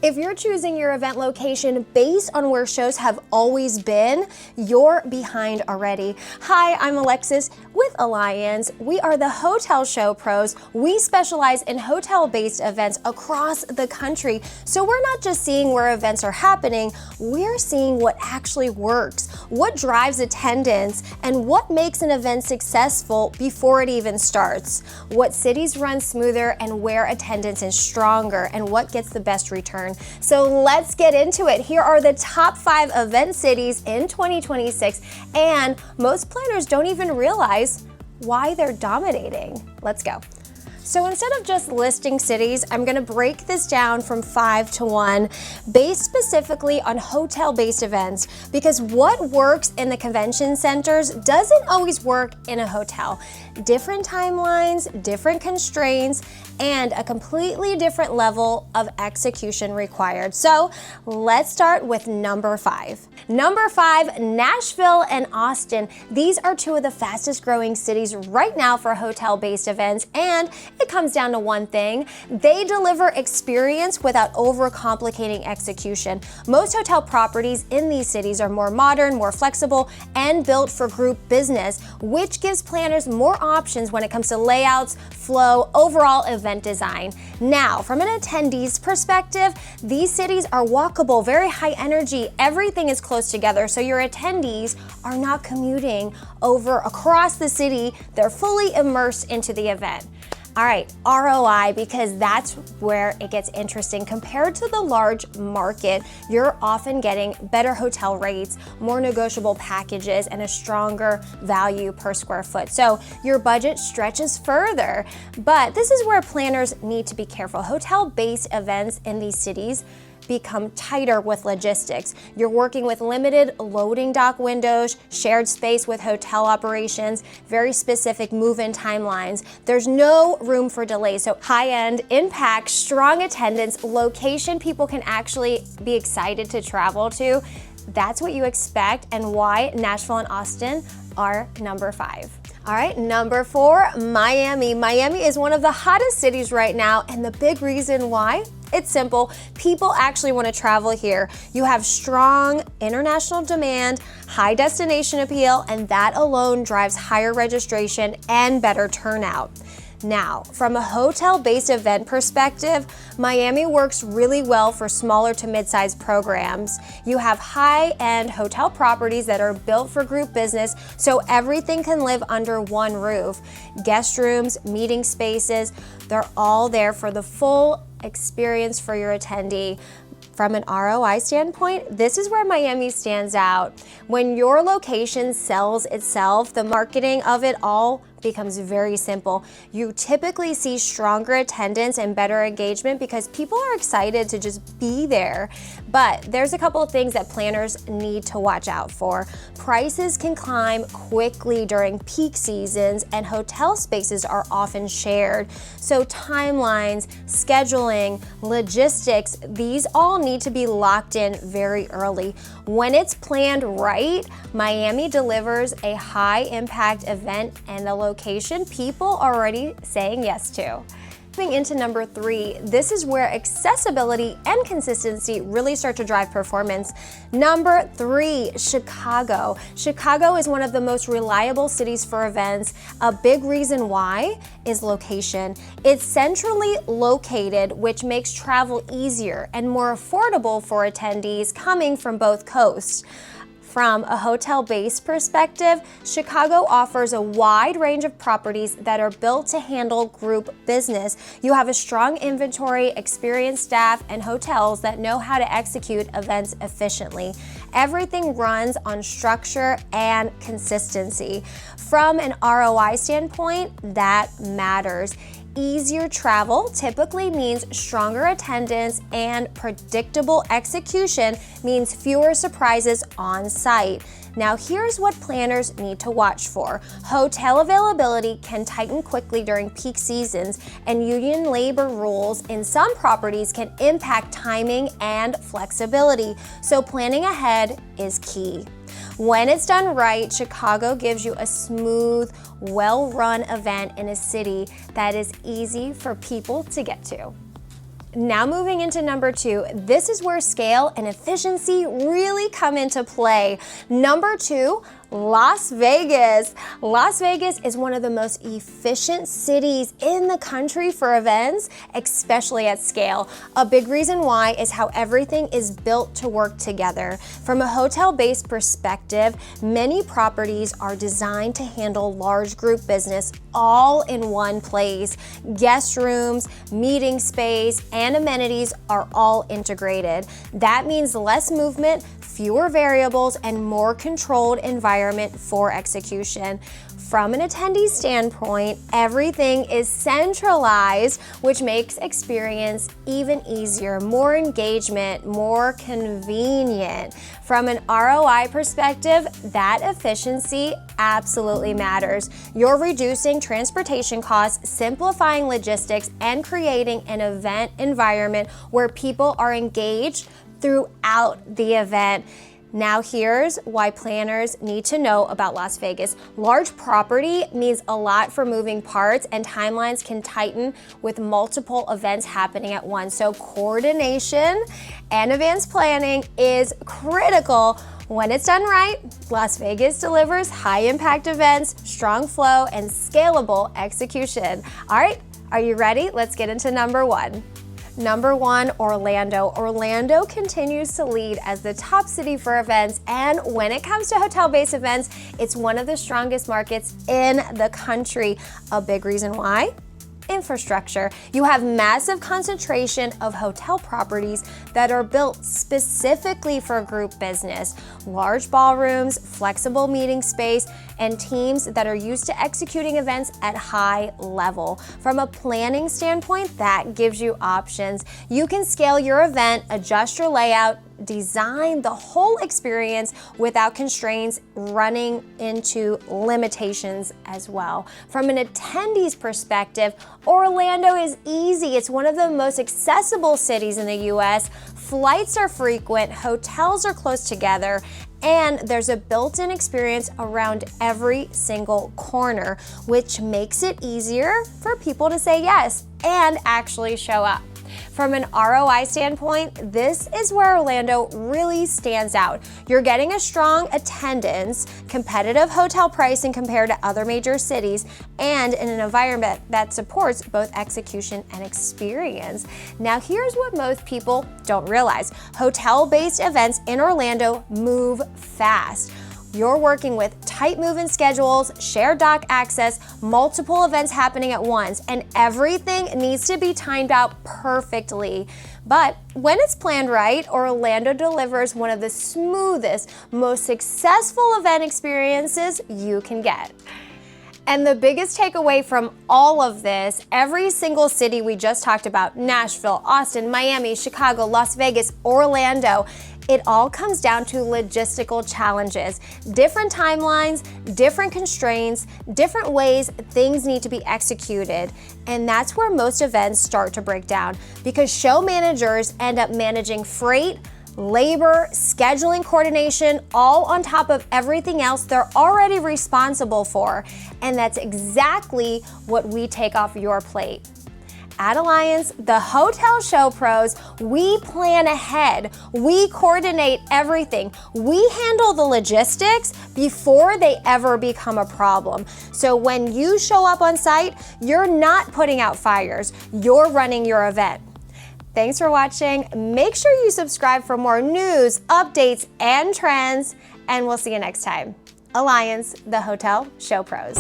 If you're choosing your event location based on where shows have always been, you're behind already. Hi, I'm Alexis with Alliance. We are the hotel show pros. We specialize in hotel-based events across the country. So we're not just seeing where events are happening, we're seeing what actually works, what drives attendance, and what makes an event successful before it even starts. What cities run smoother and where attendance is stronger and what gets the best return. So let's get into it. Here are the top 5 event cities in 2026, and most planners don't even realize why they're dominating. Let's go. So instead of just listing cities, I'm gonna break this down from 5 to 1, based specifically on hotel-based events, because what works in the convention centers doesn't always work in a hotel. Different timelines, different constraints, and a completely different level of execution required. So let's start with number 5. Number 5, Nashville and Austin. These are 2 of the fastest growing cities right now for hotel-based events, and it comes down to one thing: they deliver experience without overcomplicating execution. Most hotel properties in these cities are more modern, more flexible, and built for group business, which gives planners more options when it comes to layouts, flow, overall event design. Now, from an attendee's perspective, these cities are walkable, very high energy, everything is close together, so your attendees are not commuting across the city, they're fully immersed into the event. All right, ROI, because that's where it gets interesting. Compared to the large market, you're often getting better hotel rates, more negotiable packages, and a stronger value per square foot. So your budget stretches further, but this is where planners need to be careful. Hotel-based events in these cities become tighter with logistics. You're working with limited loading dock windows, shared space with hotel operations, very specific move-in timelines. There's no room for delays. So high-end impact, strong attendance, location people can actually be excited to travel to. That's what you expect, and why Nashville and Austin are number 5. All right, number 4, Miami. Miami is one of the hottest cities right now, and the big reason why? It's simple. People actually want to travel here. You have strong international demand, high destination appeal, and that alone drives higher registration and better turnout. Now, from a hotel-based event perspective, Miami works really well for smaller to mid-sized programs. You have high-end hotel properties that are built for group business, so everything can live under one roof. Guest rooms, meeting spaces, they're all there for the full experience for your attendee. From an ROI standpoint, this is where Miami stands out. When your location sells itself, the marketing of it all becomes very simple. You typically see stronger attendance and better engagement because people are excited to just be there. But there's a couple of things that planners need to watch out for. Prices can climb quickly during peak seasons, and hotel spaces are often shared. So timelines, scheduling, logistics, these all need to be locked in very early. When it's planned right, Miami delivers a high impact event and a location people are already saying yes to. Moving into number 3, this is where accessibility and consistency really start to drive performance. Number 3, Chicago. Chicago is one of the most reliable cities for events. A big reason why is location. It's centrally located, which makes travel easier and more affordable for attendees coming from both coasts. From a hotel-based perspective, Chicago offers a wide range of properties that are built to handle group business. You have a strong inventory, experienced staff, and hotels that know how to execute events efficiently. Everything runs on structure and consistency. From an ROI standpoint, that matters. Easier travel typically means stronger attendance, and predictable execution means fewer surprises on site. Now here's what planners need to watch for. Hotel availability can tighten quickly during peak seasons, and union labor rules in some properties can impact timing and flexibility, so planning ahead is key. When it's done right, Chicago gives you a smooth, well-run event in a city that is easy for people to get to. Now moving into number 2, this is where scale and efficiency really come into play. Number 2, Las Vegas. Las Vegas is one of the most efficient cities in the country for events, especially at scale. A big reason why is how everything is built to work together. From a hotel-based perspective, many properties are designed to handle large group business all in one place. Guest rooms, meeting space, and amenities are all integrated. That means less movement, fewer variables, and more controlled environment for execution. From an attendee standpoint, everything is centralized, which makes experience even easier, more engagement, more convenient. From an ROI perspective, that efficiency absolutely matters. You're reducing transportation costs, simplifying logistics, and creating an event environment where people are engaged throughout the event. Now here's why planners need to know about Las Vegas. Large property means a lot for moving parts, and timelines can tighten with multiple events happening at once. So coordination and advanced planning is critical. When it's done right, Las Vegas delivers high-impact events, strong flow, and scalable execution. All right, are you ready? Let's get into number 1. Number 1, Orlando. Orlando continues to lead as the top city for events, and when it comes to hotel-based events, it's one of the strongest markets in the country. A big reason why? Infrastructure. You have massive concentration of hotel properties that are built specifically for group business. Large ballrooms, flexible meeting space, and teams that are used to executing events at high level. From a planning standpoint, that gives you options. You can scale your event, adjust your layout, design the whole experience without constraints running into limitations as well. From an attendee's perspective, Orlando is easy. It's one of the most accessible cities in the US. Flights are frequent, hotels are close together, and there's a built-in experience around every single corner, which makes it easier for people to say yes and actually show up. From an ROI standpoint, this is where Orlando really stands out. You're getting a strong attendance, competitive hotel pricing compared to other major cities, and in an environment that supports both execution and experience. Now, here's what most people don't realize. Hotel-based events in Orlando move fast. You're working with tight move-in schedules, shared dock access, multiple events happening at once, and everything needs to be timed out perfectly. But when it's planned right, Orlando delivers one of the smoothest, most successful event experiences you can get. And the biggest takeaway from all of this, every single city we just talked about, Nashville, Austin, Miami, Chicago, Las Vegas, Orlando, it all comes down to logistical challenges. Different timelines, different constraints, different ways things need to be executed. And that's where most events start to break down, because show managers end up managing freight, labor, scheduling coordination, all on top of everything else they're already responsible for. And that's exactly what we take off your plate. At Alliance, the hotel show pros, we plan ahead. We coordinate everything. We handle the logistics before they ever become a problem. So when you show up on site, you're not putting out fires. You're running your event. Thanks for watching. Make sure you subscribe for more news, updates, and trends, and we'll see you next time. Alliance, the hotel show pros.